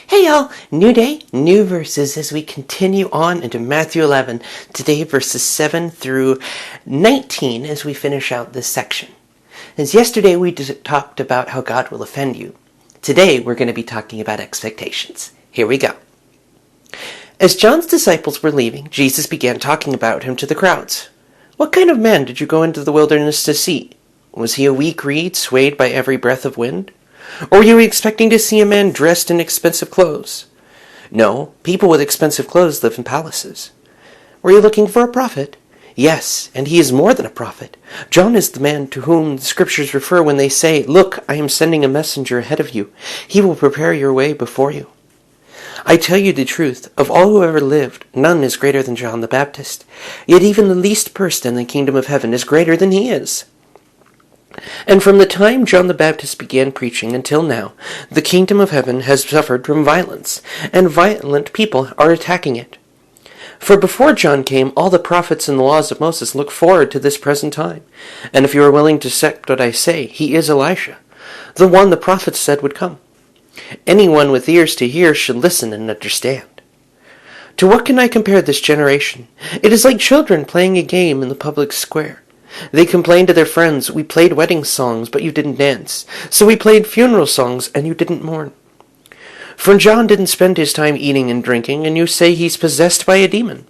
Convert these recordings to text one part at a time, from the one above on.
Hey y'all, new day, new verses as we continue on into Matthew 11. Today verses 7 through 19 as we finish out this section. As yesterday we talked about how God will offend you. Today we're going to be talking about expectations. Here we go. As John's disciples were leaving, Jesus began talking about him to the crowds. What kind of man did you go into the wilderness to see? Was he a weak reed swayed by every breath of wind? Or were you expecting to see a man dressed in expensive clothes? No, people with expensive clothes live in palaces. Were you looking for a prophet? Yes, and he is more than a prophet. John is the man to whom the scriptures refer when they say, "Look, I am sending a messenger ahead of you. He will prepare your way before you." I tell you the truth, of all who ever lived, none is greater than John the Baptist. Yet even the least person in the kingdom of heaven is greater than he is. And from the time John the Baptist began preaching until now, the kingdom of heaven has suffered from violence, and violent people are attacking it. For before John came, all the prophets and the laws of Moses looked forward to this present time. And if you are willing to accept what I say, he is Elisha, the one the prophets said would come. Anyone with ears to hear should listen and understand. To what can I compare this generation? It is like children playing a game in the public square. They complained to their friends, "We played wedding songs, but you didn't dance. So we played funeral songs, and you didn't mourn." For John didn't spend his time eating and drinking, and you say he's possessed by a demon.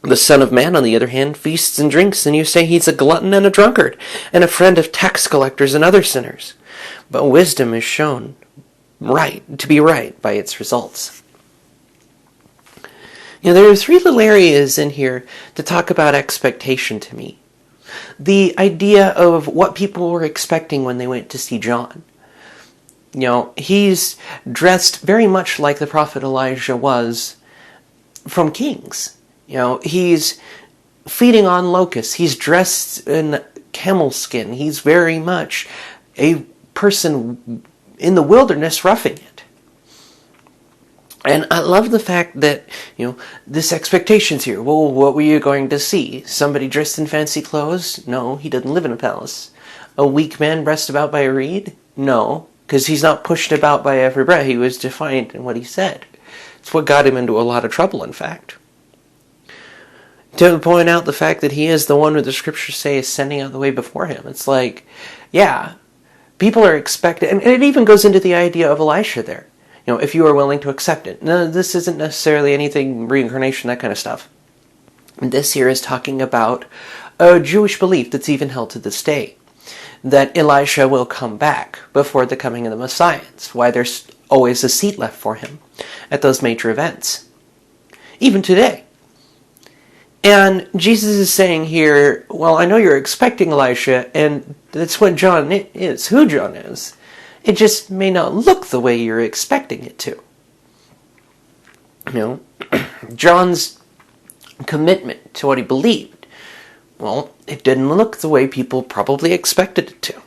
The Son of Man, on the other hand, feasts and drinks, and you say he's a glutton and a drunkard, and a friend of tax collectors and other sinners. But wisdom is shown to be right by its results. There are three little areas in here to talk about expectation to me. The idea of what people were expecting when they went to see John. He's dressed very much like the prophet Elijah was from Kings. He's feeding on locusts. He's dressed in camel skin. He's very much a person in the wilderness roughing it. And I love the fact that, this expectation's here. Well, what were you going to see? Somebody dressed in fancy clothes? No, he didn't live in a palace. A weak man pressed about by a reed? No, because he's not pushed about by every breath. He was defiant in what he said. It's what got him into a lot of trouble, in fact. To point out the fact that he is the one who the scriptures say is sending out the way before him. It's like, yeah, people are expected, and it even goes into the idea of Elisha there. If you are willing to accept it. No, this isn't necessarily anything reincarnation, that kind of stuff. This here is talking about a Jewish belief that's even held to this day, that Elisha will come back before the coming of the Messiah. It's why there's always a seat left for him at those major events, even today. And Jesus is saying here, well, I know you're expecting Elisha, and that's what John is, who John is. It just may not look the way you're expecting it to. John's commitment to what he believed, well, it didn't look the way people probably expected it to.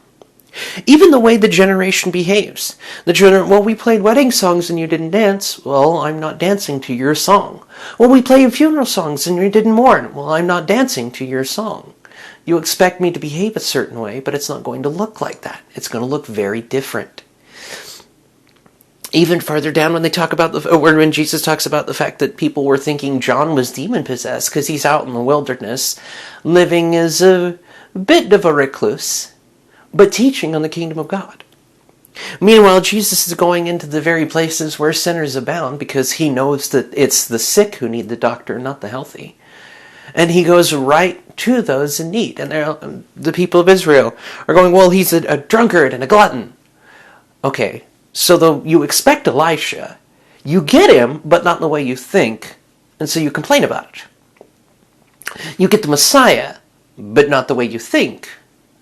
Even the way the generation behaves. Well, we played wedding songs and you didn't dance. Well, I'm not dancing to your song. Well, we played funeral songs and you didn't mourn. Well, I'm not dancing to your song. You expect me to behave a certain way, but it's not going to look like that. It's going to look very different. Even further down when they talk about when Jesus talks about the fact that people were thinking John was demon-possessed because he's out in the wilderness, living as a bit of a recluse, but teaching on the kingdom of God. Meanwhile, Jesus is going into the very places where sinners abound because he knows that it's the sick who need the doctor, not the healthy. And he goes right to those in need. And the people of Israel are going, well, he's a drunkard and a glutton. Okay, so though you expect Elisha, you get him, but not in the way you think, and so you complain about it. You get the Messiah, but not the way you think,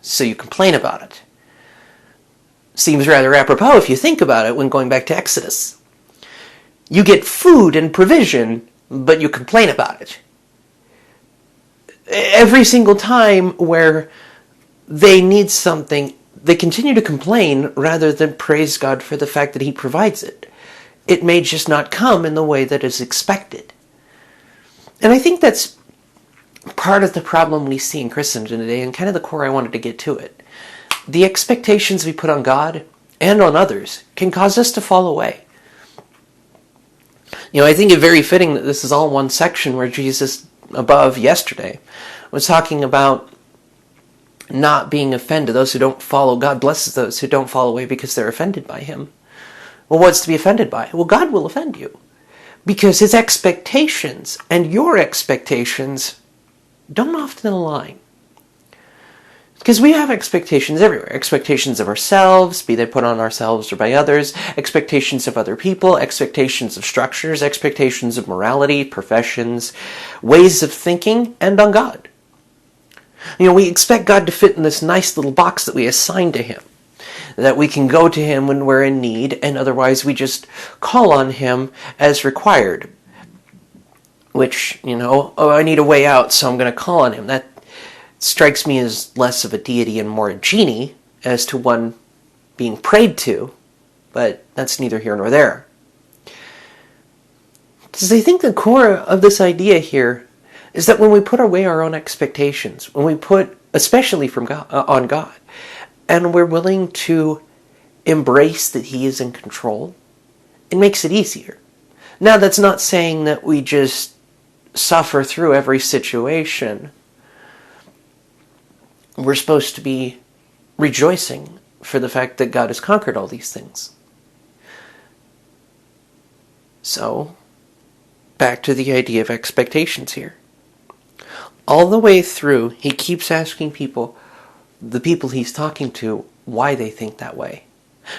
so you complain about it. Seems rather apropos if you think about it when going back to Exodus. You get food and provision, but you complain about it. Every single time where they need something, they continue to complain rather than praise God for the fact that he provides it. It may just not come in the way that is expected. And I think that's part of the problem we see in Christendom today, and kind of the core I wanted to get to it. The expectations we put on God and on others can cause us to fall away. I think it very fitting that this is all one section where Jesus, above yesterday, was talking about not being offended. Those who don't follow, God blesses those who don't fall away because they're offended by him. Well, what's to be offended by? Well, God will offend you because his expectations and your expectations don't often align. Because we have expectations everywhere. Expectations of ourselves, be they put on ourselves or by others. Expectations of other people. Expectations of structures. Expectations of morality, professions, ways of thinking, and on God. We expect God to fit in this nice little box that we assign to him. That we can go to him when we're in need, and otherwise we just call on him as required. Which, I need a way out, so I'm going to call on him. That strikes me as less of a deity and more a genie as to one being prayed to, but that's neither here nor there. Because I think the core of this idea here is that when we put away our own expectations, when we put, especially from God, on God, and we're willing to embrace that he is in control, it makes it easier. Now, that's not saying that we just suffer through every situation. We're supposed to be rejoicing for the fact that God has conquered all these things. So, back to the idea of expectations here. All the way through, he keeps asking people, the people he's talking to, why they think that way.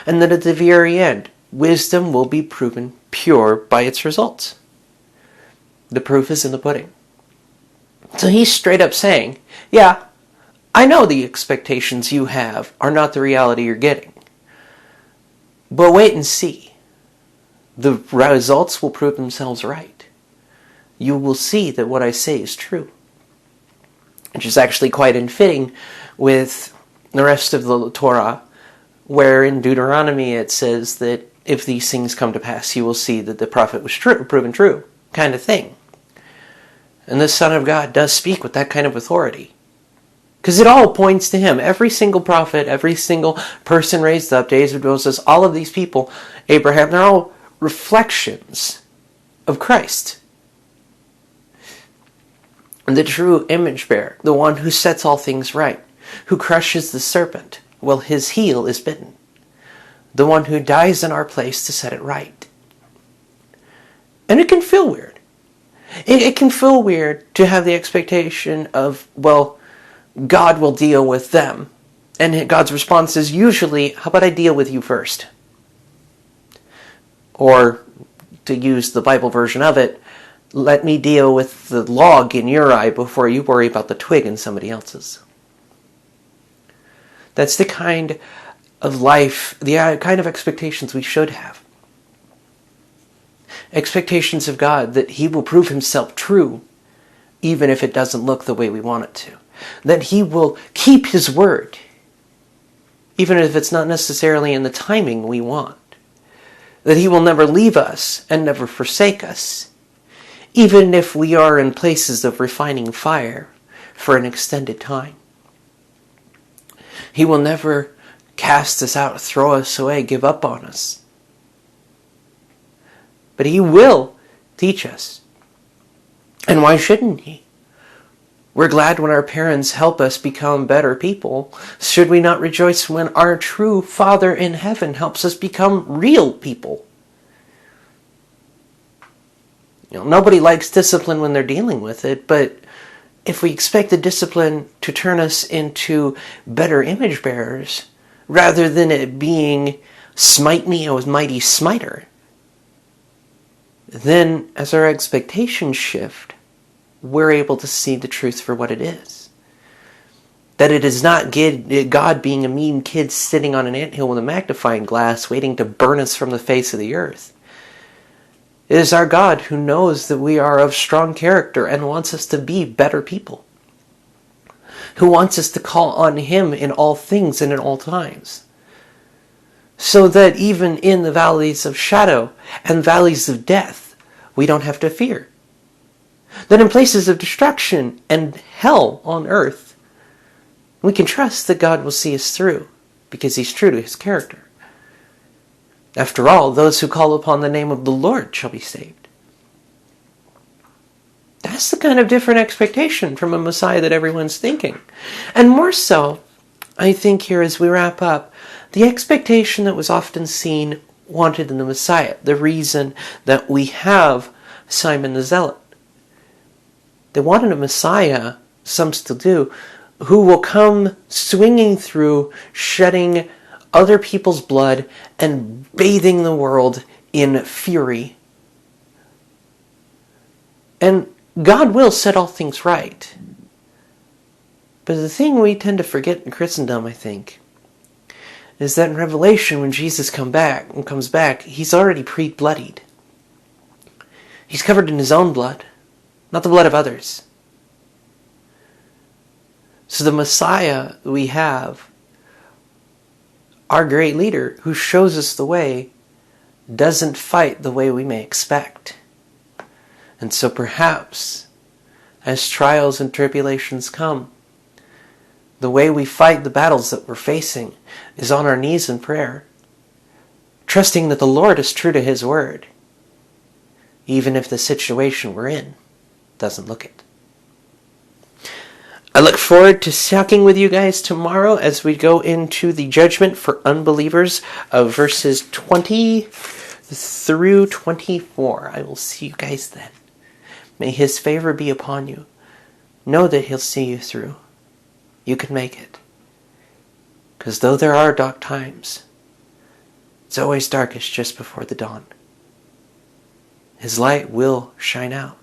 And then at the very end, wisdom will be proven pure by its results. The proof is in the pudding. So he's straight up saying, yeah, I know the expectations you have are not the reality you're getting. But wait and see. The results will prove themselves right. You will see that what I say is true. Which is actually quite in fitting with the rest of the Torah, where in Deuteronomy it says that if these things come to pass, you will see that the prophet was true, proven true, kind of thing. And the Son of God does speak with that kind of authority. Because it all points to him. Every single prophet, every single person raised up, David, Moses, all of these people, Abraham, they're all reflections of Christ. The true image bearer, the one who sets all things right, who crushes the serpent while his heel is bitten, the one who dies in our place to set it right. And it can feel weird. It can feel weird to have the expectation of, well, God will deal with them. And God's response is usually, how about I deal with you first? Or, to use the Bible version of it, let me deal with the log in your eye before you worry about the twig in somebody else's. That's the kind of life, the kind of expectations we should have. Expectations of God that he will prove himself true, even if it doesn't look the way we want it to. That he will keep his word, even if it's not necessarily in the timing we want. That he will never leave us and never forsake us, even if we are in places of refining fire for an extended time. He will never cast us out, throw us away, give up on us. But he will teach us. And why shouldn't he? We're glad when our parents help us become better people. Should we not rejoice when our true Father in heaven helps us become real people? Nobody likes discipline when they're dealing with it, but if we expect the discipline to turn us into better image bearers, rather than it being smite me, O mighty smiter, then as our expectations shift, we're able to see the truth for what it is. That it is not God being a mean kid sitting on an anthill with a magnifying glass waiting to burn us from the face of the earth. It is our God who knows that we are of strong character and wants us to be better people. Who wants us to call on him in all things and in all times. So that even in the valleys of shadow and valleys of death, we don't have to fear. That in places of destruction and hell on earth, we can trust that God will see us through because he's true to his character. After all, those who call upon the name of the Lord shall be saved. That's the kind of different expectation from a Messiah that everyone's thinking. And more so, I think here as we wrap up, the expectation that was often seen wanted in the Messiah, the reason that we have Simon the Zealot. They wanted a Messiah, some still do, who will come swinging through, shedding other people's blood and bathing the world in fury. And God will set all things right. But the thing we tend to forget in Christendom, I think, is that in Revelation, when Jesus comes back, he's already pre-bloodied. He's covered in his own blood, not the blood of others. So the Messiah we have, our great leader who shows us the way, doesn't fight the way we may expect. And so perhaps, as trials and tribulations come, the way we fight the battles that we're facing is on our knees in prayer, trusting that the Lord is true to his word, even if the situation we're in doesn't look it. I look forward to talking with you guys tomorrow as we go into the judgment for unbelievers of verses 20 through 24. I will see you guys then. May his favor be upon you. Know that he'll see you through. You can make it. Because though there are dark times, it's always darkest just before the dawn. His light will shine out.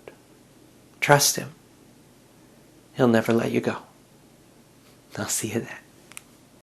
Trust him. He'll never let you go. I'll see you then.